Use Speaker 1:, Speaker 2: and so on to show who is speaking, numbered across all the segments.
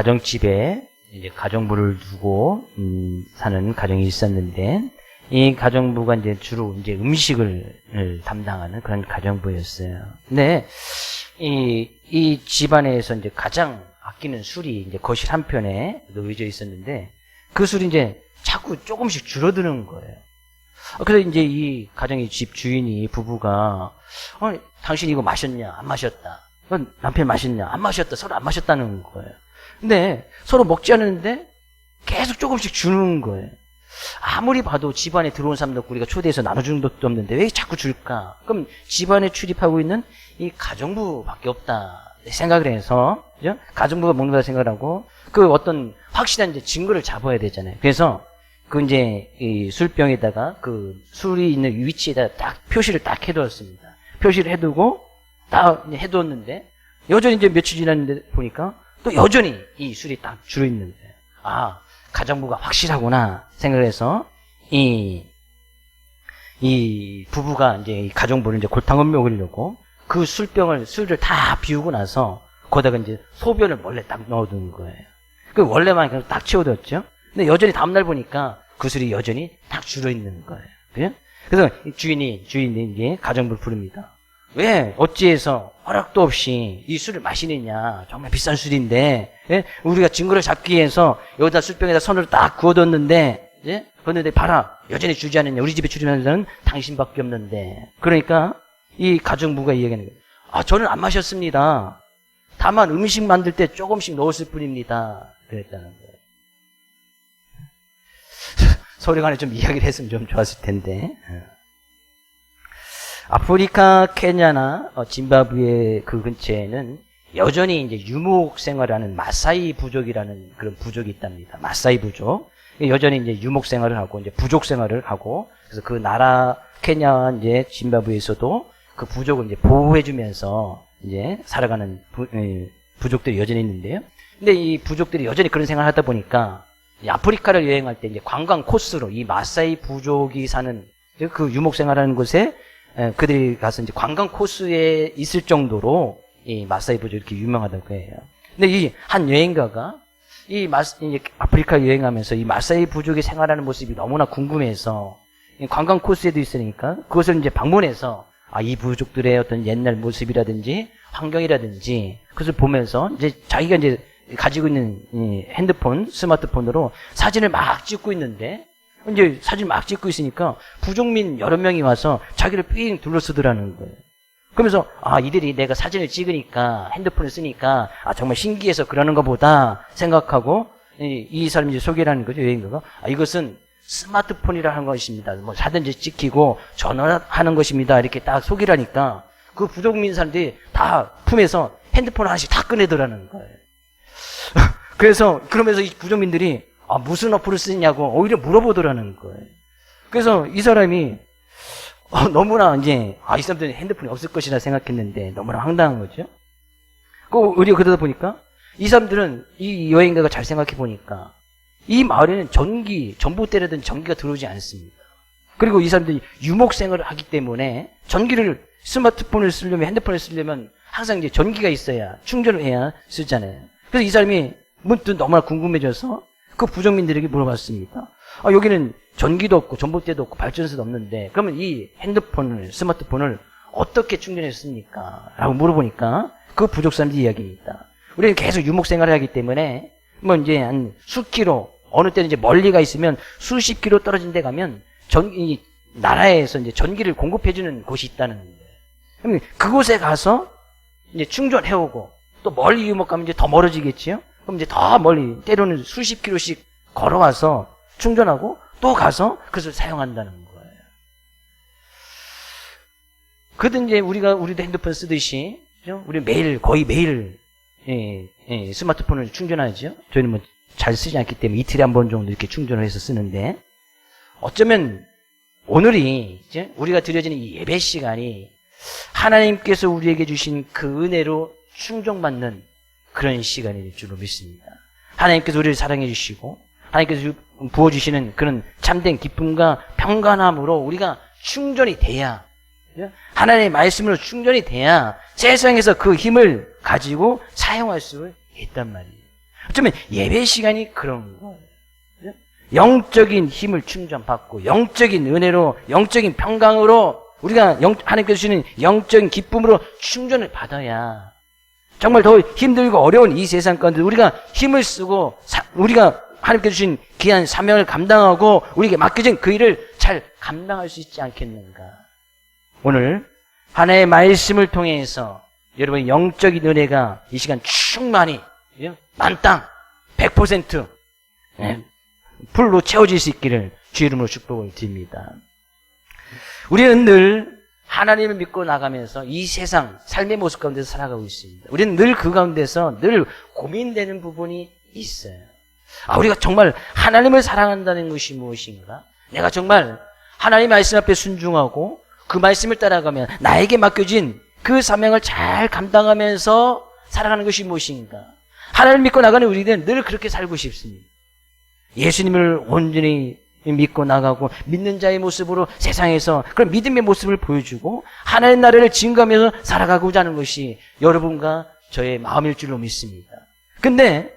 Speaker 1: 가정집에 이제 가정부를 두고 사는 가정이 있었는데, 이 가정부가 이제 주로 이제 음식을 담당하는 그런 가정부였어요. 근데 이 집안에서 이제 가장 아끼는 술이 이제 거실 한편에 놓여져 있었는데, 그 술이 이제 자꾸 조금씩 줄어드는 거예요. 그래서 이제 이 가정의 집 주인이, 부부가 당신 이거 마셨냐? 안 마셨다. 남편 마셨냐? 안 마셨다. 서로 안 마셨다는 거예요. 근데 서로 먹지 않았는데 계속 조금씩 주는 거예요. 아무리 봐도 집안에 들어온 사람도 없고 우리가 초대해서 나눠주는 것도 없는데 왜 자꾸 줄까? 그럼 집안에 출입하고 있는 이 가정부밖에 없다 생각을 해서, 그죠? 가정부가 먹는다 생각을 하고, 그 어떤 확실한 이제 증거를 잡아야 되잖아요. 그래서 그 이제 이 술병에다가 그 술이 있는 위치에다 딱 표시를 딱 해두었습니다. 표시를 해두고 딱 해두었는데, 여전히 이제 며칠 지났는데 보니까 또 여전히 이 술이 딱 줄어있는데, 아, 가정부가 확실하구나 생각을 해서 이 부부가 이제 이 가정부를 이제 골탕을 먹으려고 그 술을 다 비우고 나서 거기다가 이제 소변을 몰래 딱 넣어둔 거예요. 그 원래만 그냥 딱 채워뒀죠. 근데 여전히 다음날 보니까 그 술이 여전히 딱 줄어있는 거예요. 그죠? 그래서 주인이 이제 가정부를 부릅니다. 왜 어찌해서 허락도 없이 이 술을 마시느냐? 정말 비싼 술인데, 예? 우리가 증거를 잡기 위해서 여기다 술병에다 선을 딱 그어뒀는데, 예? 그런데 봐라, 여전히 주지 않느냐? 우리 집에 출입하는 사람은 당신밖에 없는데. 그러니까 이 가정부가 이야기하는 거예요. 아, 저는 안 마셨습니다. 다만 음식 만들 때 조금씩 넣었을 뿐입니다. 그랬다는 거예요. 서로 간에 좀 이야기를 했으면 좀 좋았을 텐데. 아프리카, 케냐나 짐바브웨 그 근처에는 여전히 이제 유목 생활하는 마사이 부족이라는 그런 부족이 있답니다. 마사이 부족. 여전히 이제 유목 생활을 하고 이제 부족 생활을 하고, 그래서 그 나라 케냐와 이제 짐바브웨에서도 그 부족을 이제 보호해주면서 이제 살아가는 부족들이 여전히 있는데요. 근데 이 부족들이 여전히 그런 생활을 하다 보니까 아프리카를 여행할 때 이제 관광 코스로 이 마사이 부족이 사는 그 유목 생활하는 곳에 그들이 가서 이제 관광 코스에 있을 정도로 이 마사이 부족이 이렇게 유명하다고 해요. 근데 이 한 여행가가 이제 아프리카 여행하면서 이 마사이 부족이 생활하는 모습이 너무나 궁금해서 관광 코스에도 있으니까 그것을 이제 방문해서 이 부족들의 어떤 옛날 모습이라든지 환경이라든지 그것을 보면서 이제 자기가 이제 가지고 있는 이 핸드폰, 스마트폰으로 사진을 막 찍고 있는데, 이제 사진 막 찍고 있으니까 부족민 여러 명이 와서 자기를 삥 둘러쓰더라는 거예요. 그러면서 이들이 내가 사진을 찍으니까, 핸드폰을 쓰니까 정말 신기해서 그러는가 보다 생각하고 이 사람이 이제 소개를 하는 거죠. 여행가가. 이것은 스마트폰이라 하는 것입니다. 뭐 사진을 찍히고 전화하는 것입니다. 이렇게 딱 소개를 하니까 그 부족민 사람들이 다 품에서 핸드폰 하나씩 다 꺼내더라는 거예요. 그러면서 이 부족민들이 무슨 어플을 쓰냐고 오히려 물어보더라는 거예요. 그래서 이 사람이 너무나 이제 이 사람들은 핸드폰이 없을 것이라 생각했는데 너무나 황당한 거죠. 우리가 그러다 보니까 이 사람들은 이 여행가가 잘 생각해 보니까 이 마을에는 전봇대라든 전기가 들어오지 않습니다. 그리고 이 사람들이 유목 생활을 하기 때문에 스마트폰을 쓰려면, 핸드폰을 쓰려면 항상 이제 전기가 있어야 충전을 해야 쓰잖아요. 그래서 이 사람이 문득 너무나 궁금해져서 그 부족민들에게 물어봤습니다. 여기는 전기도 없고 전봇대도 없고 발전소도 없는데 그러면 이 스마트폰을 어떻게 충전했습니까? 라고 물어보니까 그 부족 사람들이 이야기입니다. 우리는 계속 유목 생활을 하기 때문에 뭐 이제 한 수키로, 어느 때는 이제 멀리가 있으면 수십 킬로 떨어진 데 가면 이 나라에서 이제 전기를 공급해주는 곳이 있다는 거예요. 그럼 그곳에 가서 이제 충전해오고 또 멀리 유목 가면 이제 더 멀어지겠지요? 그럼 이제 더 멀리, 때로는 수십 킬로씩 걸어와서 충전하고 또 가서 그것을 사용한다는 거예요. 그래도 이제 우리도 핸드폰 쓰듯이, 그죠? 우리 거의 매일, 스마트폰을 충전하죠? 저희는 뭐 잘 쓰지 않기 때문에 이틀에 한 번 정도 이렇게 충전을 해서 쓰는데, 어쩌면 오늘이, 이제 우리가 드려지는 이 예배 시간이 하나님께서 우리에게 주신 그 은혜로 충족받는 그런 시간일 줄로 믿습니다. 하나님께서 우리를 사랑해 주시고 하나님께서 부어주시는 그런 참된 기쁨과 평강함으로 우리가 충전이 돼야, 하나님의 말씀으로 충전이 돼야 세상에서 그 힘을 가지고 사용할 수 있단 말이에요. 어쩌면 예배 시간이 그런 거예요. 영적인 힘을 충전받고 영적인 은혜로 영적인 평강으로 우리가 하나님께서 주시는 영적인 기쁨으로 충전을 받아야 정말 더 힘들고 어려운 이 세상 가운데 우리가 힘을 쓰고 우리가 하나님께서 주신 귀한 사명을 감당하고 우리에게 맡겨진 그 일을 잘 감당할 수 있지 않겠는가. 오늘 하나님의 말씀을 통해서 여러분의 영적인 은혜가 이 시간 충만히 만땅 100% 풀로 채워질 수 있기를 주 이름으로 축복을 드립니다. 우리는 늘 하나님을 믿고 나가면서 이 세상 삶의 모습 가운데서 살아가고 있습니다. 우리는 늘 그 가운데서 늘 고민되는 부분이 있어요. 우리가 정말 하나님을 사랑한다는 것이 무엇인가? 내가 정말 하나님 말씀 앞에 순종하고 그 말씀을 따라가면 나에게 맡겨진 그 사명을 잘 감당하면서 살아가는 것이 무엇인가? 하나님을 믿고 나가는 우리는 늘 그렇게 살고 싶습니다. 예수님을 온전히 믿고 나가고 믿는 자의 모습으로 세상에서 그런 믿음의 모습을 보여주고 하나님 나라를 증거하면서 살아가고자 하는 것이 여러분과 저의 마음일 줄로 믿습니다. 근데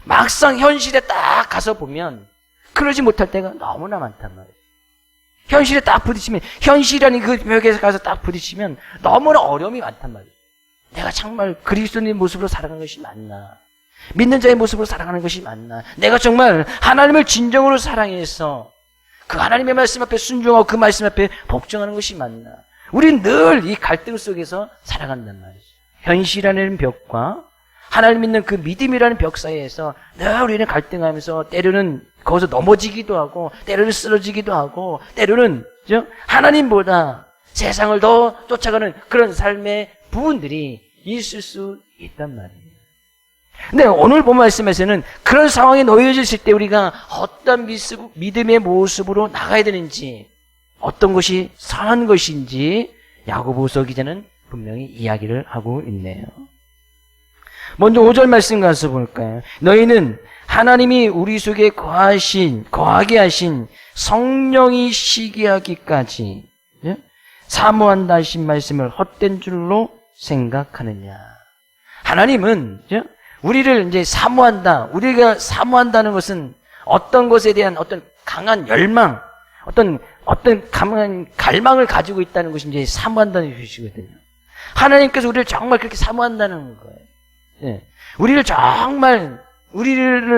Speaker 1: 막상 현실에 딱 가서 보면 그러지 못할 때가 너무나 많단 말이에요. 현실에 딱 부딪히면 현실이라는 그 벽에 가서 딱 부딪히면 너무나 어려움이 많단 말이에요. 내가 정말 그리스도인의 모습으로 살아가는 것이 맞나? 믿는 자의 모습으로 살아가는 것이 맞나? 내가 정말 하나님을 진정으로 사랑해서 그 하나님의 말씀 앞에 순종하고 그 말씀 앞에 복종하는 것이 맞나? 우리는 늘 이 갈등 속에서 살아간단 말이죠. 현실이라는 벽과 하나님 믿는 그 믿음이라는 벽 사이에서 늘 우리는 갈등하면서 때로는 거기서 넘어지기도 하고 때로는 쓰러지기도 하고 때로는 하나님보다 세상을 더 쫓아가는 그런 삶의 부분들이 있을 수 있단 말이에요. 근데 오늘 본 말씀에서는 그런 상황에 놓여졌을 때 우리가 어떤 믿음의 모습으로 나가야 되는지 어떤 것이 선한 것인지 야고보서 기자는 분명히 이야기를 하고 있네요. 먼저 5절 말씀 가서 볼까요? 너희는 하나님이 우리 속에 거하게 하신 성령이 시기하기까지 사모한다 하신 말씀을 헛된 줄로 생각하느냐. 하나님은 우리를 이제 사모한다. 우리가 사모한다는 것은 어떤 것에 대한 어떤 강한 열망, 어떤 강한 갈망을 가지고 있다는 것이 이제 사모한다는 것이거든요. 하나님께서 우리를 정말 그렇게 사모한다는 거예요. 예. 우리를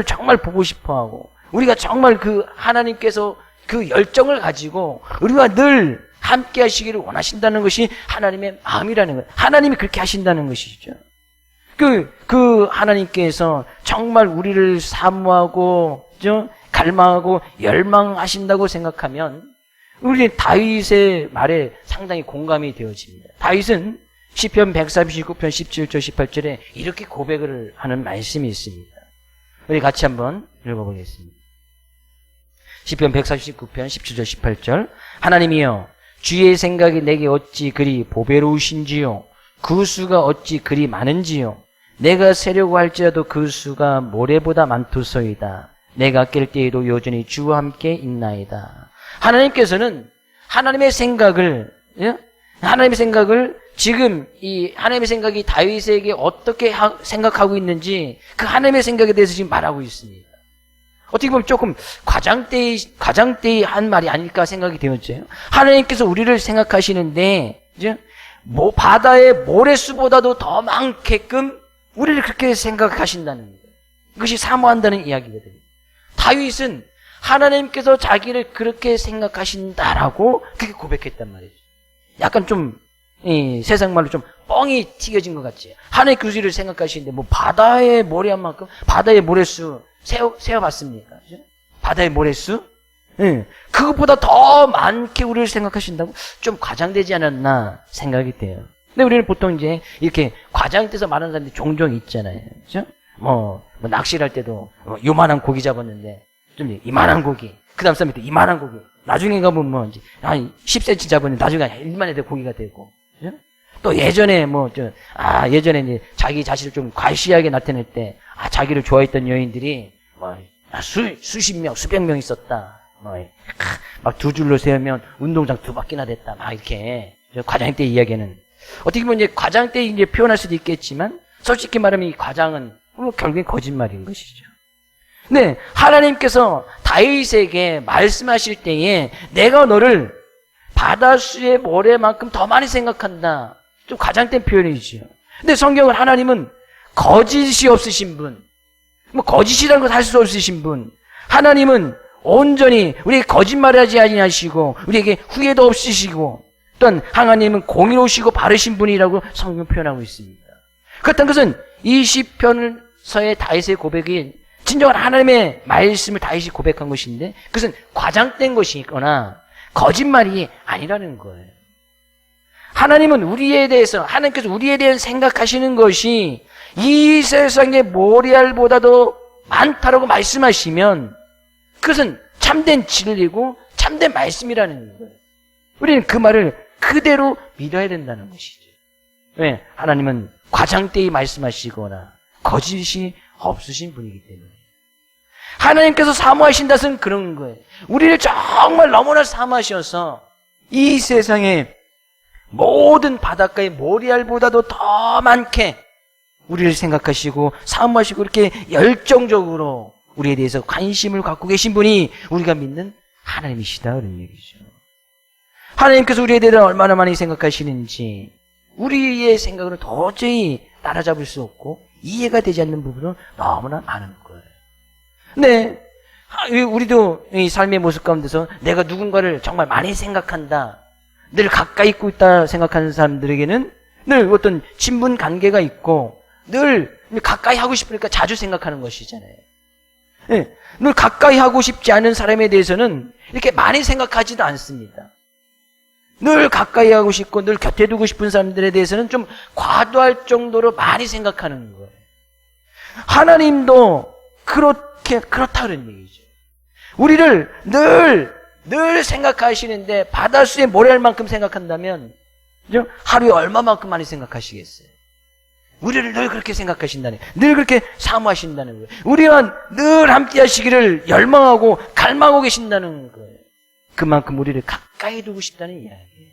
Speaker 1: 정말 보고 싶어 하고, 우리가 정말 그 하나님께서 그 열정을 가지고 우리가 늘 함께 하시기를 원하신다는 것이 하나님의 마음이라는 거예요. 하나님이 그렇게 하신다는 것이죠. 그 하나님께서 정말 우리를 사모하고 갈망하고 열망하신다고 생각하면 우리 다윗의 말에 상당히 공감이 되어집니다. 다윗은 시편 139편 17절 18절에 이렇게 고백을 하는 말씀이 있습니다. 우리 같이 한번 읽어보겠습니다. 시편 139편 17절 18절 하나님이여 주의 생각이 내게 어찌 그리 보배로우신지요 그 수가 어찌 그리 많은지요 내가 세려고 할지라도 그 수가 모래보다 많도소이다. 내가 깰 때에도 여전히 주와 함께 있나이다. 하나님께서는 하나님의 생각을 지금 이 하나님의 생각이 다윗에게 어떻게 생각하고 있는지 그 하나님의 생각에 대해서 지금 말하고 있습니다. 어떻게 보면 조금 과장되이 한 말이 아닐까 생각이 되었죠. 하나님께서 우리를 생각하시는데 바다의 모래수보다도 더 많게끔 우리를 그렇게 생각하신다는 거예요. 그것이 사모한다는 이야기거든요. 다윗은 하나님께서 자기를 그렇게 생각하신다라고 그렇게 고백했단 말이죠. 약간 좀 세상 말로 좀 뻥이 튀겨진 것 같지. 하나님께서 우리를 생각하시는데 바다의 모래 한 만큼 바다의 모래수 세어봤습니까? 바다의 모래수? 그것보다 더 많게 우리를 생각하신다고 좀 과장되지 않았나 생각이 돼요. 근데 우리는 보통 이제 이렇게 과장돼서 말하는 사람들이 종종 있잖아요. 그죠? 낚시를 할 때도 요만한 고기 잡았는데 좀 이만한 고기. 그 다음 사람이 또 이만한 고기. 나중에 가면 이제 한 10cm 잡았는데 나중에 1만에 대 고기가 되고. 그죠? 또 예전에 예전에 이제 자기 자신을 좀 과시하게 나타낼 때 자기를 좋아했던 여인들이 수십 명, 수백 명 있었다. 막 두 줄로 세우면 운동장 2바퀴나 됐다. 막 이렇게 과장 때 이야기는 어떻게 보면 이제 과장 때 이제 표현할 수도 있겠지만 솔직히 말하면 이 과장은 결국엔 거짓말인 것이죠. 네, 하나님께서 다윗에게 말씀하실 때에 내가 너를 바다수의 모래만큼 더 많이 생각한다. 좀 과장된 표현이지요. 근데 성경은 하나님은 거짓이 없으신 분, 거짓이라는 것 할 수 없으신 분, 하나님은 온전히 우리에게 거짓말하지 아니하시고 우리에게 후회도 없으시고 또한 하나님은 공의로우시고 바르신 분이라고 성경 표현하고 있습니다. 그렇다는 것은 이 시편서의 다윗의 고백이 진정한 하나님의 말씀을 다윗이 고백한 것인데 그것은 과장된 것이거나 거짓말이 아니라는 거예요. 하나님은 우리에 대해서, 하나님께서 우리에 대해 생각하시는 것이 이 세상의 모래알보다도 많다라고 말씀하시면 그것은 참된 진리고 참된 말씀이라는 거예요. 우리는 그 말을 그대로 믿어야 된다는 것이죠. 왜? 하나님은 과장되이 말씀하시거나 거짓이 없으신 분이기 때문에. 하나님께서 사모하신다 것은 그런 거예요. 우리를 정말 너무나 사모하셔서 이 세상에 모든 바닷가의 모래알보다도 더 많게 우리를 생각하시고 사모하시고 이렇게 열정적으로 우리에 대해서 관심을 갖고 계신 분이 우리가 믿는 하나님이시다 그런 얘기죠. 하나님께서 우리에 대해서 얼마나 많이 생각하시는지 우리의 생각으로 도저히 따라잡을 수 없고 이해가 되지 않는 부분은 너무나 많은 거예요. 근데 우리도 이 삶의 모습 가운데서 내가 누군가를 정말 많이 생각한다, 늘 가까이 있고 있다 생각하는 사람들에게는 늘 어떤 친분 관계가 있고 늘 가까이 하고 싶으니까 자주 생각하는 것이잖아요. 네, 늘 가까이 하고 싶지 않은 사람에 대해서는 이렇게 많이 생각하지도 않습니다. 늘 가까이 하고 싶고 늘 곁에 두고 싶은 사람들에 대해서는 좀 과도할 정도로 많이 생각하는 거예요. 하나님도 그렇다는 얘기죠. 우리를 늘 생각하시는데 바닷수의 모래알만큼 생각한다면 하루에 얼마만큼 많이 생각하시겠어요? 우리를 늘 그렇게 생각하신다는, 늘 그렇게 사모하신다는 거예요. 우리와 늘 함께 하시기를 열망하고 갈망하고 계신다는 거예요. 그만큼 우리를 가까이 두고 싶다는 이야기예요.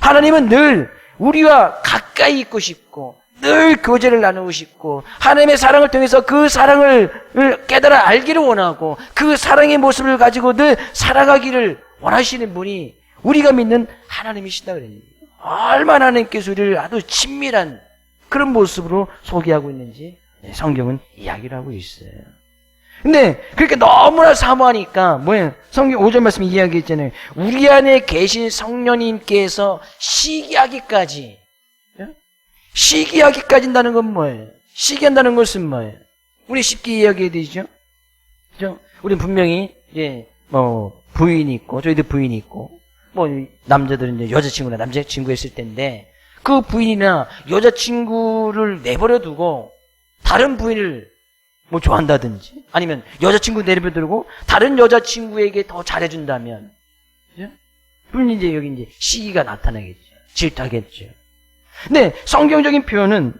Speaker 1: 하나님은 늘 우리와 가까이 있고 싶고 늘 교제를 나누고 싶고 하나님의 사랑을 통해서 그 사랑을 깨달아 알기를 원하고 그 사랑의 모습을 가지고 늘 살아가기를 원하시는 분이 우리가 믿는 하나님이시다 그래요. 얼마나 하나님께서 우리를 아주 친밀한 그런 모습으로 소개하고 있는지 성경은 이야기를 하고 있어요. 근데 그렇게 너무나 사모하니까 뭐예요? 성경 5절 말씀에 이야기했잖아요. 우리 안에 계신 성령님께서 시기하기까지 한다는 건 뭐예요? 시기한다는 것은 뭐예요? 우리 쉽게 이야기해야 되죠? 그죠? 우리는 분명히 부인이 있고 저희들 부인이 있고 남자들은 이제 여자친구나 남자친구 있을 텐데 그 부인이나 여자친구를 내버려 두고 다른 부인을 좋아한다든지 아니면 여자친구 내버려 두고 다른 여자친구에게 더 잘해준다면 그죠? 그럼 이제 여기 이제 시기가 나타나겠죠. 질투하겠죠. 근데 성경적인 표현은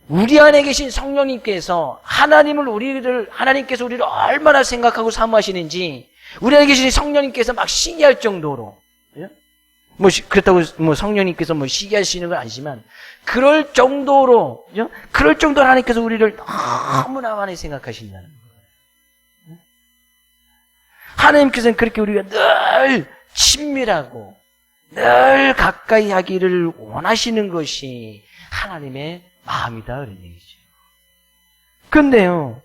Speaker 1: 우리 안에 계신 성령님께서 하나님께서 우리를 얼마나 생각하고 사모하시는지 우리 안에 계신 성령님께서 막 시기할 정도로 그렇다고 성령님께서 시기하시는 건 아니지만 그럴 정도로 하나님께서 우리를 너무나 많이 생각하신다는 거예요. 하나님께서는 그렇게 우리가 늘 친밀하고 늘 가까이 하기를 원하시는 것이 하나님의 마음이다 그런 얘기죠. 그런데요,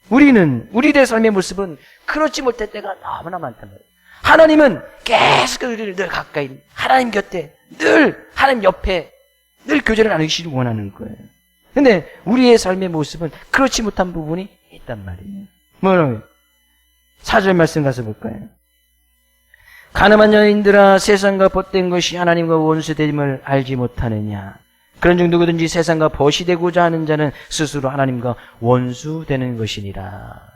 Speaker 1: 우리의 삶의 모습은 그렇지 못할 때가 너무나 많단 말이에요. 하나님은 계속 우리를 늘 가까이, 하나님 곁에, 늘 하나님 옆에 늘 교제를 나누시길 원하는 거예요. 근데 우리의 삶의 모습은 그렇지 못한 부분이 있단 말이에요. 뭐라고요? 4절 말씀 가서 볼까요? 가늠한 여인들아, 세상과 벗된 것이 하나님과 원수됨을 알지 못하느냐. 그런 중 누구든지 세상과 벗이 되고자 하는 자는 스스로 하나님과 원수되는 것이니라.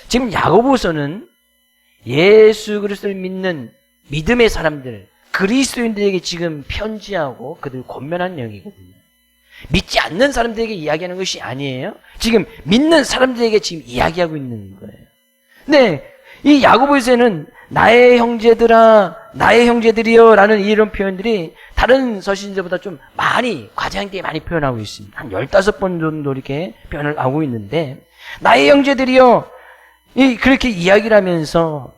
Speaker 1: 지금 야고보서는 예수 그리스도를 믿는 믿음의 사람들, 그리스도인들에게 지금 편지하고 그들 권면한 내용이거든요. 믿지 않는 사람들에게 이야기하는 것이 아니에요. 지금 믿는 사람들에게 지금 이야기하고 있는 거예요. 네, 이 야고보서는 나의 형제들아, 나의 형제들이여 라는 이런 표현들이 다른 서신서보다 좀 많이, 과장되게 많이 표현하고 있습니다. 한 15번 정도 이렇게 표현을 하고 있는데, 나의 형제들이여, 그렇게 이야기를 하면서,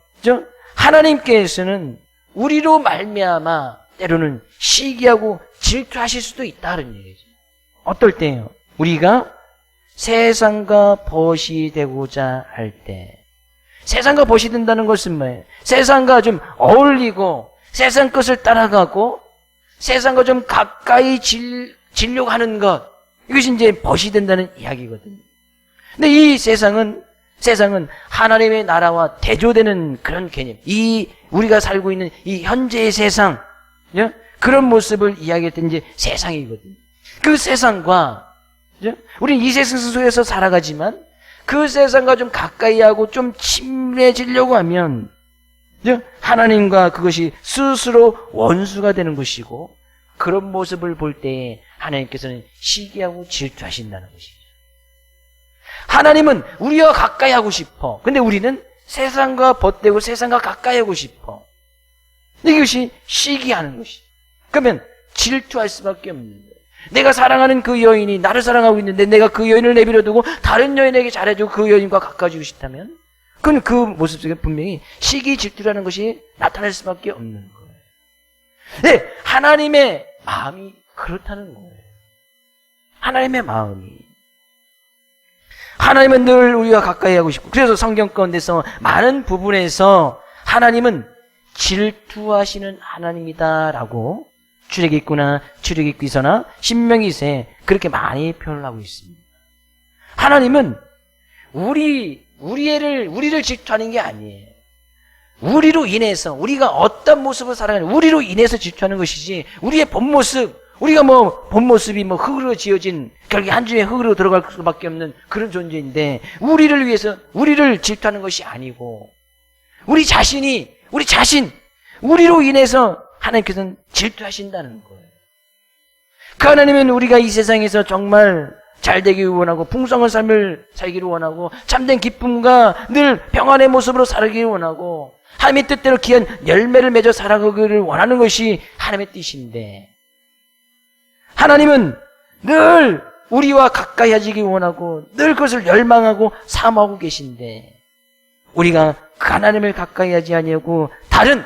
Speaker 1: 하나님께서는 우리로 말미암아 때로는 시기하고 질투하실 수도 있다는 얘기죠. 어떨 때요? 우리가 세상과 벗이 되고자 할 때, 세상과 벗이 된다는 것은 뭐예요? 세상과 좀 어울리고 세상 것을 따라가고 세상과 좀 가까이 지려고 하는 것, 이것이 이제 벗이 된다는 이야기거든요. 근데 이 세상은 하나님의 나라와 대조되는 그런 개념, 이 우리가 살고 있는 이 현재의 세상, 그런 모습을 이야기할 때 이제 세상이거든요. 그 세상과, 우리는 이 세상 속에서 살아가지만 그 세상과 좀 가까이 하고 좀 친밀해지려고 하면 하나님과 그것이 스스로 원수가 되는 것이고, 그런 모습을 볼 때 하나님께서는 시기하고 질투하신다는 것이죠. 하나님은 우리와 가까이 하고 싶어. 근데 우리는 세상과 벗되고 세상과 가까이 하고 싶어. 이것이 시기하는 것이죠. 그러면 질투할 수밖에 없는 거예요. 내가 사랑하는 그 여인이 나를 사랑하고 있는데 내가 그 여인을 내버려 두고 다른 여인에게 잘해주고 그 여인과 가까워지고 싶다면, 그건 그 모습 속에 분명히 시기 질투라는 것이 나타날 수밖에 없는 거예요. 네, 하나님의 마음이 그렇다는 거예요. 하나님의 마음이. 하나님은 늘 우리가 가까이 하고 싶고, 그래서 성경 가운데서 많은 부분에서 하나님은 질투하시는 하나님이다라고 출애굽기나 출애굽기서나 신명기서에 그렇게 많이 표현을 하고 있습니다. 하나님은 우리를 질투하는 게 아니에요. 우리로 인해서, 우리가 어떤 모습을 살아가는, 우리로 인해서 질투하는 것이지, 우리의 본 모습, 우리가 본 모습이 흙으로 지어진, 결국에 한 주에 흙으로 들어갈 수밖에 없는 그런 존재인데, 우리를 위해서, 우리를 질투하는 것이 아니고, 우리 우리로 인해서 하나님께서는 질투하신다는 거예요. 그 하나님은 우리가 이 세상에서 정말 잘 되기를 원하고, 풍성한 삶을 살기를 원하고, 참된 기쁨과 늘 평안의 모습으로 살기를 원하고, 하나님의 뜻대로 귀한 열매를 맺어 살아가기를 원하는 것이 하나님의 뜻인데, 하나님은 늘 우리와 가까이 하시기 원하고 늘 그것을 열망하고 사모하고 계신데, 우리가 그 하나님을 가까이 하지 아니하고 다른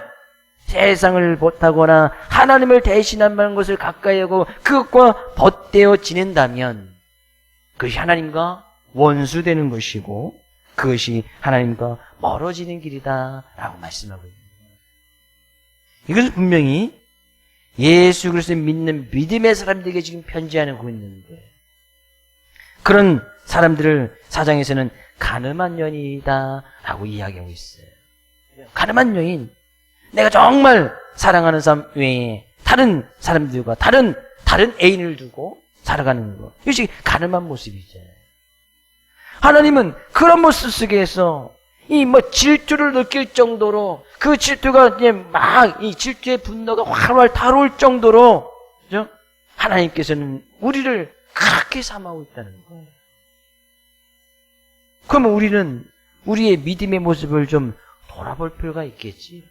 Speaker 1: 세상을 못하거나 하나님을 대신하는 것을 가까이 하고 그것과 벗되어 지낸다면 그것이 하나님과 원수되는 것이고, 그것이 하나님과 멀어지는 길이다 라고 말씀하고 있습니다. 이것은 분명히 예수 그리스도를 믿는 믿음의 사람들에게 지금 편지하고 있는 거예요. 그런 사람들을 사장에서는 가늠한 여인이다 라고 이야기하고 있어요. 가늠한 여인, 내가 정말 사랑하는 사람 외에 다른 사람들과 다른 애인을 두고 살아가는 것, 이것이 가늠한 모습이죠. 하나님은 그런 모습 속에서 이 질투를 느낄 정도로, 그 질투가 이제 이 질투의 분노가 활활 타오를 정도로, 그죠? 하나님께서는 우리를 그렇게 삼하고 있다는 거예요. 그러면 우리는 우리의 믿음의 모습을 좀 돌아볼 필요가 있겠지.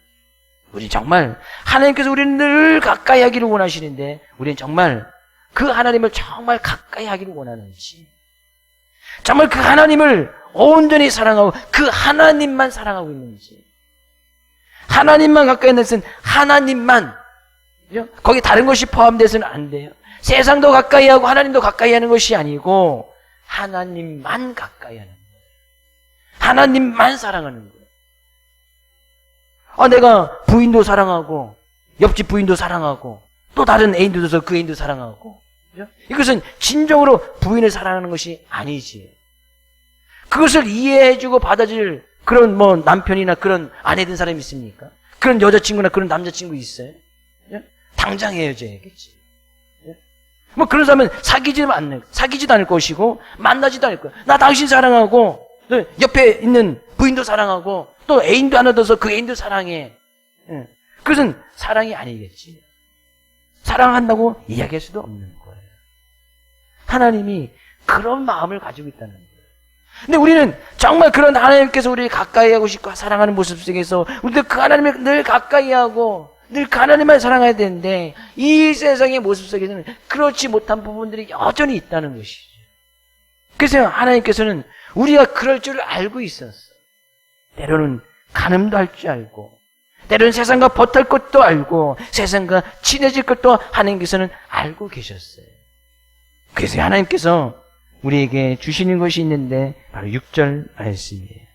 Speaker 1: 우리 정말 하나님께서 우리를 늘 가까이 하기를 원하시는데, 우리는 정말 그 하나님을 정말 가까이 하기를 원하는지, 정말 그 하나님을 온전히 사랑하고 그 하나님만 사랑하고 있는지, 하나님만 가까이 하는 것은 하나님만, 거기 다른 것이 포함돼서는 안 돼요. 세상도 가까이 하고 하나님도 가까이 하는 것이 아니고 하나님만 가까이 하는 거예요. 하나님만 사랑하는 거예요. 내가 부인도 사랑하고 옆집 부인도 사랑하고 또 다른 애인도 둬서 그 애인도 사랑하고, 그죠? 이것은 진정으로 부인을 사랑하는 것이 아니지. 그것을 이해해주고 받아줄 그런 남편이나 그런 아내 된 사람이 있습니까? 그런 여자친구나 그런 남자친구 있어요? 당장 헤어져야겠지. 그런 사람은 사귀지도 않을 것이고 만나지도 않을 거야. 나 당신 사랑하고 옆에 있는 부인도 사랑하고 또 애인도 하나 둬서 그 애인도 사랑해. 그것은 사랑이 아니겠지. 사랑한다고 이야기할 수도 없는 거예요. 하나님이 그런 마음을 가지고 있다는 거예요. 근데 우리는 정말 그런 하나님께서 우리를 가까이 하고 싶고 사랑하는 모습 속에서 우리도 그 하나님을 늘 가까이 하고 늘 하나님만 사랑해야 되는데 이 세상의 모습 속에서는 그렇지 못한 부분들이 여전히 있다는 것이죠. 그래서 하나님께서는 우리가 그럴 줄 알고 있었어. 때로는 간음도 할 줄 알고, 때로는 세상과 버틸 것도 알고, 세상과 친해질 것도 하나님께서는 알고 계셨어요. 그래서 하나님께서 우리에게 주시는 것이 있는데 바로 6절 말씀이에요.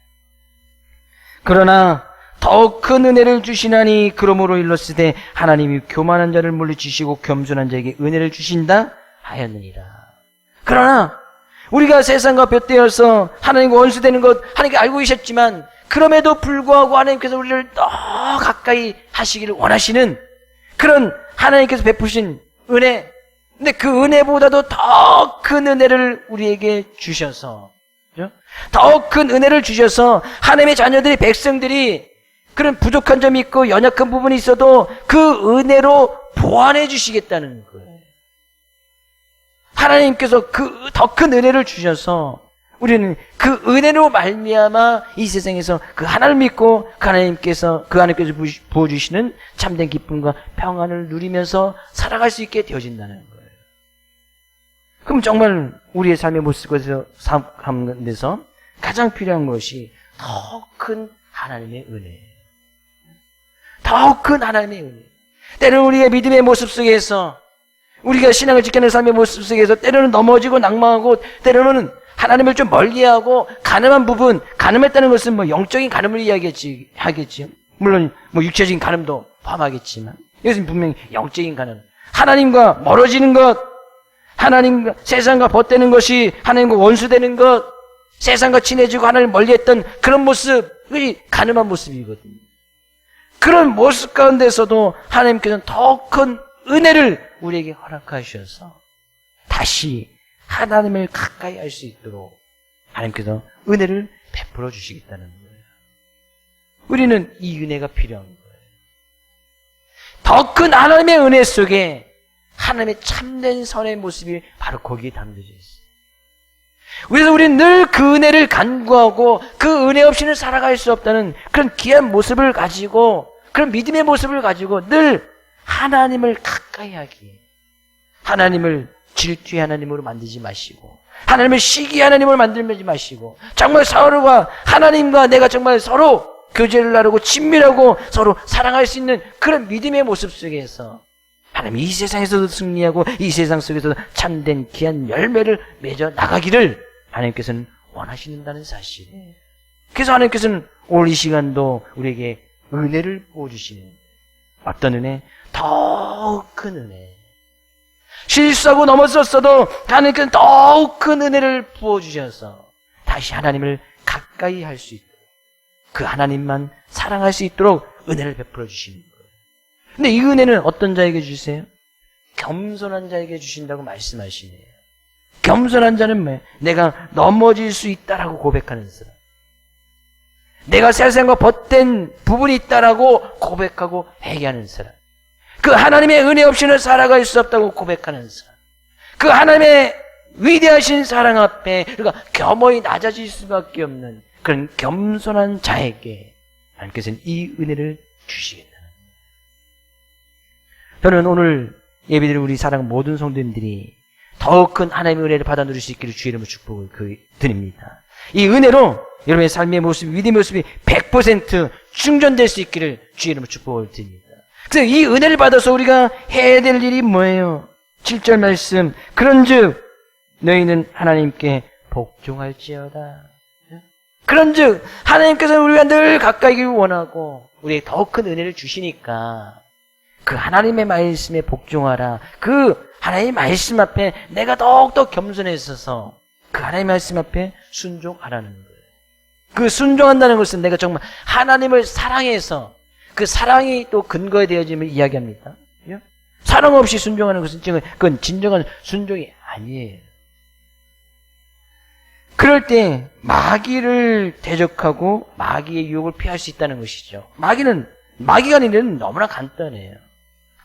Speaker 1: 그러나 더욱 큰 은혜를 주시나니 그러므로 일렀으되 하나님이 교만한 자를 물리치시고 겸손한 자에게 은혜를 주신다 하였느니라. 그러나 우리가 세상과 볕되어서 하나님과 원수되는 것 하나님께 알고 계셨지만 그럼에도 불구하고 하나님께서 우리를 더 가까이 하시기를 원하시는 그런 하나님께서 베푸신 은혜, 근데 그 은혜보다도 더 큰 은혜를 우리에게 주셔서, 더 큰 은혜를 주셔서 하나님의 자녀들이, 백성들이 그런 부족한 점이 있고 연약한 부분이 있어도 그 은혜로 보완해 주시겠다는 거예요. 하나님께서 그 더 큰 은혜를 주셔서 우리는 그 은혜로 말미암아 이 세상에서 그 하나님을 믿고 그 하나님께서 부어주시는 참된 기쁨과 평안을 누리면서 살아갈 수 있게 되어진다는 거예요. 그럼 정말 우리의 삶의 모습에서 삶에서 가장 필요한 것이 더 큰 하나님의 은혜예요. 더 큰 하나님의 은혜. 때로는 우리의 믿음의 모습 속에서, 우리가 신앙을 지켜내는 삶의 모습 속에서 때로는 넘어지고 낙망하고, 때로는 하나님을 좀 멀리하고 가늠한 부분, 가늠했다는 것은 뭐 영적인 가늠을 하겠지요. 물론 뭐 육체적인 가늠도 포함하겠지만 이것은 분명히 영적인 가늠. 하나님과 멀어지는 것, 하나님과 세상과 벗되는 것이, 하나님과 원수되는 것, 세상과 친해지고 하나님을 멀리했던 그런 모습이 가늠한 모습이거든요. 그런 모습 가운데서도 하나님께서는 더 큰 은혜를 우리에게 허락하셔서 다시 하나님을 가까이 할 수 있도록 하나님께서 은혜를 베풀어 주시겠다는 거예요. 우리는 이 은혜가 필요한 거예요. 더 큰 하나님의 은혜 속에 하나님의 참된 선의 모습이 바로 거기에 담겨져 있어요. 그래서 우리는 늘 그 은혜를 간구하고 그 은혜 없이는 살아갈 수 없다는 그런 귀한 모습을 가지고, 그런 믿음의 모습을 가지고 늘 하나님을 가까이 하기에, 하나님을 질투의 하나님으로 만들지 마시고, 하나님을 시기의 하나님으로 만들지 마시고, 정말 서로가, 하나님과 내가 정말 서로 교제를 나누고 친밀하고 서로 사랑할 수 있는 그런 믿음의 모습 속에서 하나님 이 세상에서도 승리하고 이 세상 속에서도 참된 귀한 열매를 맺어 나가기를 하나님께서는 원하신다는 사실이에요. 그래서 하나님께서는 오늘 이 시간도 우리에게 은혜를 부어주시는, 어떤 은혜? 더 큰 은혜. 실수하고 넘어졌어도 하나님께서는 더욱 큰 은혜를 부어주셔서 다시 하나님을 가까이 할 수 있도록, 그 하나님만 사랑할 수 있도록 은혜를 베풀어 주시는 거예요. 근데 이 은혜는 어떤 자에게 주세요? 겸손한 자에게 주신다고 말씀하시네요. 겸손한 자는 뭐예요? 내가 넘어질 수 있다라고 고백하는 사람. 내가 세상과 벗된 부분이 있다라고 고백하고 회개하는 사람. 그 하나님의 은혜 없이는 살아갈 수 없다고 고백하는 사람. 그 하나님의 위대하신 사랑 앞에 그러니까 겸허히 낮아질 수밖에 없는 그런 겸손한 자에게 하나님께서는 이 은혜를 주시겠다는 거예요. 저는 오늘 예배드린 우리 사랑 모든 성도님들이 더 큰 하나님의 은혜를 받아 누릴 수 있기를 주의 이름으로 축복을 드립니다. 이 은혜로 여러분의 삶의 모습, 믿음의 모습이 100% 충전될 수 있기를 주의 이름으로 축복을 드립니다. 그래서 이 은혜를 받아서 우리가 해야 될 일이 뭐예요? 7절 말씀, 그런즉 너희는 하나님께 복종할지어다. 그런즉 하나님께서는 우리가 늘 가까이를 원하고 우리에게 더 큰 은혜를 주시니까 그 하나님의 말씀에 복종하라. 그 하나님의 말씀 앞에 내가 더욱더 겸손해져서 그 하나님의 말씀 앞에 순종하라는 거예요. 그 순종한다는 것은 내가 정말 하나님을 사랑해서 그 사랑이 또 근거에 되어짐을 이야기합니다. 사랑 없이 순종하는 것은 그건 진정한 순종이 아니에요. 그럴 때 마귀를 대적하고 마귀의 유혹을 피할 수 있다는 것이죠. 마귀가 하는 일은 너무나 간단해요.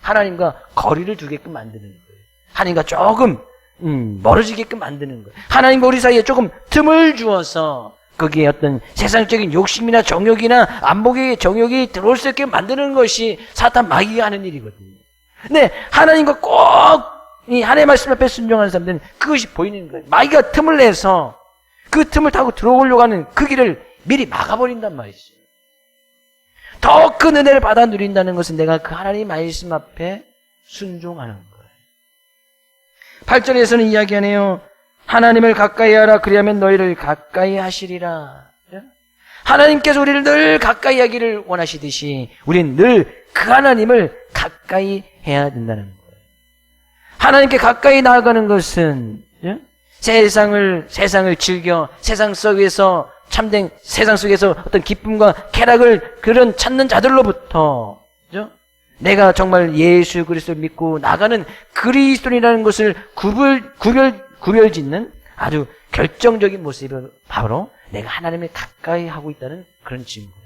Speaker 1: 하나님과 거리를 두게끔 만드는 거예요. 하나님과 조금 멀어지게끔 만드는 거예요. 하나님과 우리 사이에 조금 틈을 주어서 거기에 어떤 세상적인 욕심이나 정욕이나 안목의 정욕이 들어올 수 있게 만드는 것이 사탄 마귀가 하는 일이거든요. 근데 하나님과 꼭 이 하나님의 말씀 앞에 순종하는 사람들은 그것이 보이는 거예요. 마귀가 틈을 내서 그 틈을 타고 들어오려고 하는 그 길을 미리 막아버린단 말이죠. 더 큰 은혜를 받아 누린다는 것은 내가 그 하나님의 말씀 앞에 순종하는 거예요. 8절에서는 이야기하네요. 하나님을 가까이 하라. 그리하면 너희를 가까이 하시리라. 하나님께서 우리를 늘 가까이 하기를 원하시듯이 우리는 늘 그 하나님을 가까이 해야 된다는 거예요. 하나님께 가까이 나아가는 것은 세상을 즐겨 세상 속에서 참된 세상 속에서 어떤 기쁨과 쾌락을 그런 찾는 자들로부터 내가 정말 예수 그리스도를 믿고 나가는 그리스도인이라는 것을 구별짓는 아주 결정적인 모습이 바로 내가 하나님을 가까이 하고 있다는 그런 증거예요.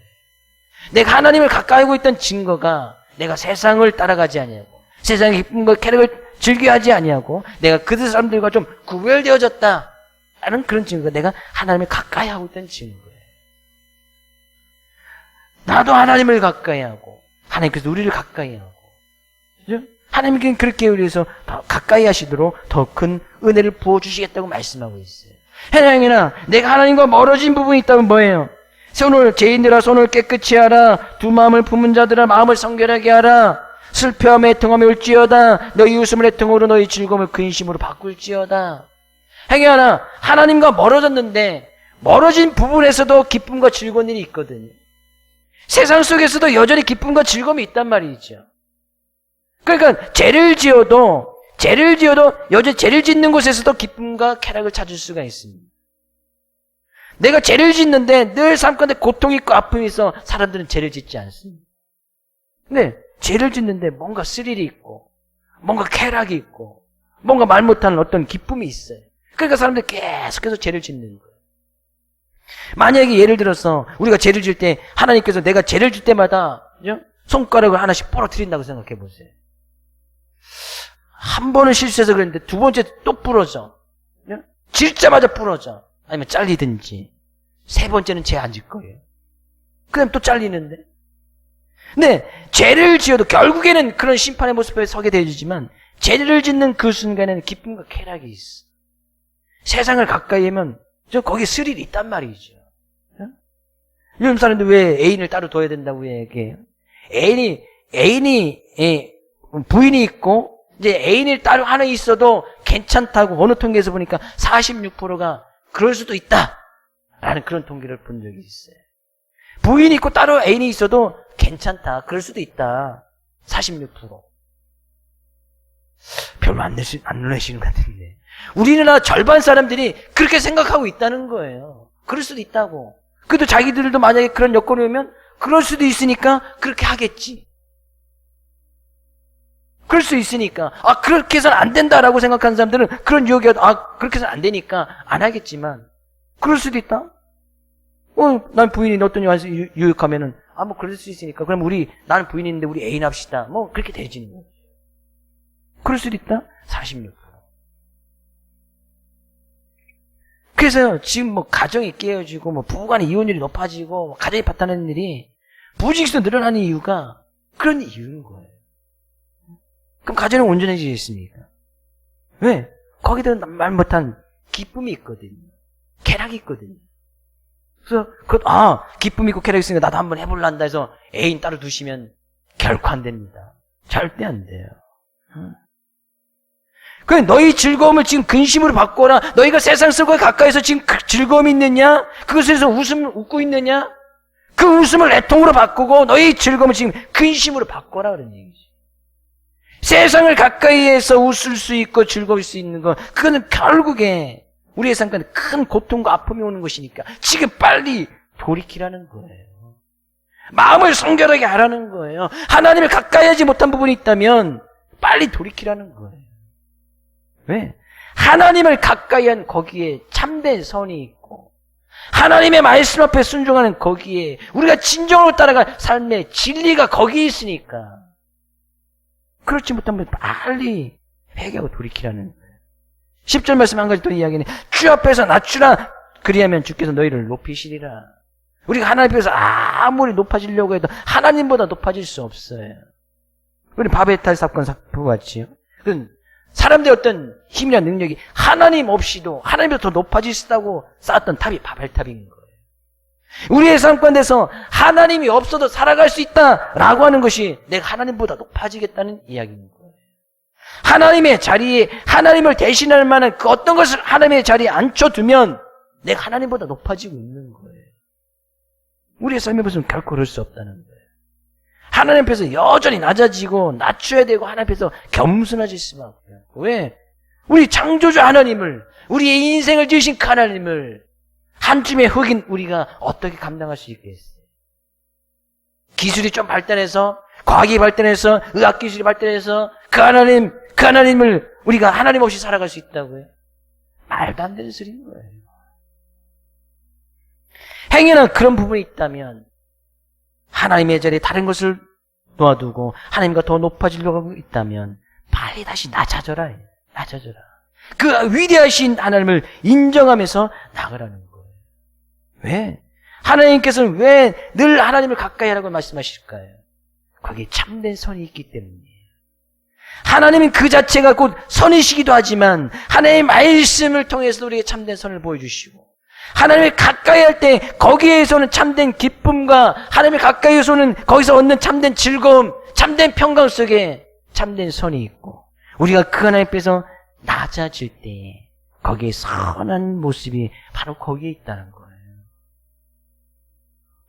Speaker 1: 내가 하나님을 가까이 하고 있다는 증거가 내가 세상을 따라가지 아니하고 세상의 기쁨과 쾌락을 즐겨하지 아니하고 내가 그 사람들과 좀 구별되어졌다라는 그런 증거가 내가 하나님을 가까이 하고 있다는 증거예요. 나도 하나님을 가까이 하고 하나님께서 우리를 가까이 하고 그죠? 하나님께는 그렇게 위해서 더 가까이 하시도록 더 큰 은혜를 부어주시겠다고 말씀하고 있어요. 해당이나 내가 하나님과 멀어진 부분이 있다면 뭐예요? 죄인들아 손을 깨끗이 하라. 두 마음을 품은 자들아 마음을 성결하게 하라. 슬퍼함에 애통함이 올지어다. 너희 웃음을 애통으로 너희 즐거움을 근심으로 바꿀지어다. 행여하나 하나님과 멀어졌는데 멀어진 부분에서도 기쁨과 즐거운 일이 있거든요. 세상 속에서도 여전히 기쁨과 즐거움이 있단 말이죠. 그러니까 죄를 지어도 여전히 죄를 짓는 곳에서도 기쁨과 쾌락을 찾을 수가 있습니다. 내가 죄를 짓는데 늘 삶 가운데 고통이 있고 아픔이 있어 사람들은 죄를 짓지 않습니다. 근데 죄를 짓는데 뭔가 스릴이 있고 뭔가 쾌락이 있고 뭔가 말 못하는 어떤 기쁨이 있어요. 그러니까 사람들이 계속해서 죄를 짓는 거예요. 만약에 예를 들어서 우리가 죄를 질 때 하나님께서 내가 죄를 질 때마다 손가락을 하나씩 부러뜨린다고 생각해 보세요. 한 번은 실수해서 그랬는데 두 번째 또 부러져. 질자마자 부러져. 아니면 잘리든지. 세 번째는 죄 안 질 거예요. 그다음 또 잘리는데. 근데 죄를 지어도 결국에는 그런 심판의 모습에 서게 되지만 죄를 짓는 그 순간에는 기쁨과 쾌락이 있어. 세상을 가까이 하면 거기 스릴이 있단 말이죠. 요즘 사람들 왜 애인을 따로 둬야 된다고 얘기해요? 애인이 부인이 있고 이제 애인을 따로 하나 있어도 괜찮다고 어느 통계에서 보니까 46%가 그럴 수도 있다라는 그런 통계를 본 적이 있어요. 부인이 있고 따로 애인이 있어도 괜찮다. 그럴 수도 있다. 46%. 별로 안 놀라시는 것 같은데. 우리나라 절반 사람들이 그렇게 생각하고 있다는 거예요. 그럴 수도 있다고. 그래도 자기들도 만약에 그런 여건이 오면 그럴 수도 있으니까 그렇게 하겠지. 그럴 수 있으니까. 그렇게 해서는 안 된다라고 생각하는 사람들은 그런 유혹이 그렇게 해서는 안 되니까 안 하겠지만 그럴 수도 있다. 난 부인이 어떤 여자에서 유혹하면은 뭐 그럴 수 있으니까 그럼 나는 부인이 있는데 우리 애인 합시다. 그렇게 되지는 거죠. 그럴 수도 있다. 46%. 그래서 지금 가정이 깨어지고 부부간의 이혼율이 높아지고 가정이 파탄하는 일이 부직에서 늘어나는 이유가 그런 이유인 거예요. 그럼 가정은 온전해지겠습니까? 왜? 거기도 말 못한 기쁨이 있거든요. 쾌락이 있거든요. 그래서 기쁨이 있고 쾌락이 있으니까 나도 한번 해볼란다 해서 애인 따로 두시면 결코 안 됩니다. 절대 안 돼요. 그래, 너희 즐거움을 지금 근심으로 바꿔라. 너희가 세상 속에 가까이서 지금 즐거움이 있느냐? 그것에서 웃고 있느냐? 그 웃음을 애통으로 바꾸고 너희 즐거움을 지금 근심으로 바꿔라 그런 얘기지. 세상을 가까이에서 웃을 수 있고 즐거울 수 있는 것, 그거는 결국에 우리의 삶 가운데 큰 고통과 아픔이 오는 것이니까 지금 빨리 돌이키라는 거예요. 마음을 성결하게 하라는 거예요. 하나님을 가까이 하지 못한 부분이 있다면 빨리 돌이키라는 거예요. 왜? 하나님을 가까이 한 거기에 참된 선이 있고 하나님의 말씀 앞에 순종하는 거기에 우리가 진정으로 따라갈 삶의 진리가 거기에 있으니까 그렇지 못하면 빨리 회개하고 돌이키라는 거예요. 10절 말씀 한 가지 또 이야기는 주 앞에서 낮추라. 그리하면 주께서 너희를 높이시리라. 우리가 하나님 앞에서 아무리 높아지려고 해도 하나님보다 높아질 수 없어요. 우리 바벨탑 사건 보았지요. 사람들의 어떤 힘이나 능력이 하나님 없이도 하나님보다 더 높아질 수 있다고 쌓았던 탑이 바벨탑인 거예요. 우리의 삶 가운데서 하나님이 없어도 살아갈 수 있다라고 하는 것이 내가 하나님보다 높아지겠다는 이야기인 거예요. 하나님의 자리에 하나님을 대신할 만한 그 어떤 것을 하나님의 자리에 앉혀두면 내가 하나님보다 높아지고 있는 거예요. 우리의 삶에 보면 결코 그럴 수 없다는 거예요. 하나님 앞에서 여전히 낮아지고 낮춰야 되고 하나님 앞에서 겸손해질 수밖에 없고. 왜? 우리 창조주 하나님을, 우리의 인생을 지으신 그 하나님을 한 줌의 흙인 우리가 어떻게 감당할 수 있겠어요? 기술이 좀 발달해서, 과학이 발달해서, 의학기술이 발달해서 그 하나님을 우리가 하나님 없이 살아갈 수 있다고요? 말도 안 되는 소리인 거예요. 행여나 그런 부분이 있다면 하나님의 자리에 다른 것을 놓아두고 하나님과 더 높아지려고 하고 있다면 빨리 다시 낮아져라. 낮아져라. 그 위대하신 하나님을 인정하면서 나가라는 거예요. 왜? 하나님께서는 왜 늘 하나님을 가까이 하라고 말씀하실까요? 거기에 참된 선이 있기 때문이에요. 하나님은 그 자체가 곧 선이시기도 하지만 하나님의 말씀을 통해서 우리에게 참된 선을 보여주시고 하나님을 가까이 할 때 거기에서는 참된 기쁨과 하나님을 가까이에서는 거기서 얻는 참된 즐거움, 참된 평강 속에 참된 선이 있고 우리가 그 하나님 앞에서 낮아질 때 거기에 선한 모습이 바로 거기에 있다는 거예요.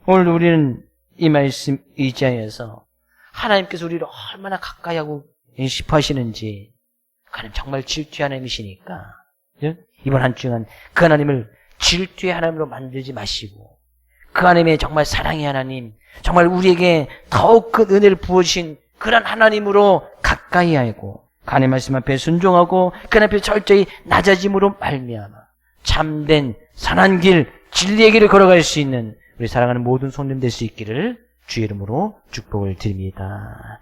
Speaker 1: 오늘 우리는 이 말씀 의지하여서 하나님께서 우리를 얼마나 가까이 하고 싶어 하시는지 하나님 정말 질투의 하나님이시니까 이번 한 주간 그 하나님을 질투의 하나님으로 만들지 마시고 그 하나님의 정말 사랑의 하나님, 정말 우리에게 더욱 큰 은혜를 부어주신 그런 하나님으로 가까이 하고 하나님 말씀 앞에 순종하고 그 하나님 앞에 철저히 낮아짐으로 말미암아 참된 선한 길, 진리의 길을 걸어갈 수 있는 우리 사랑하는 모든 손님 될 수 있기를 주의 이름으로 축복을 드립니다.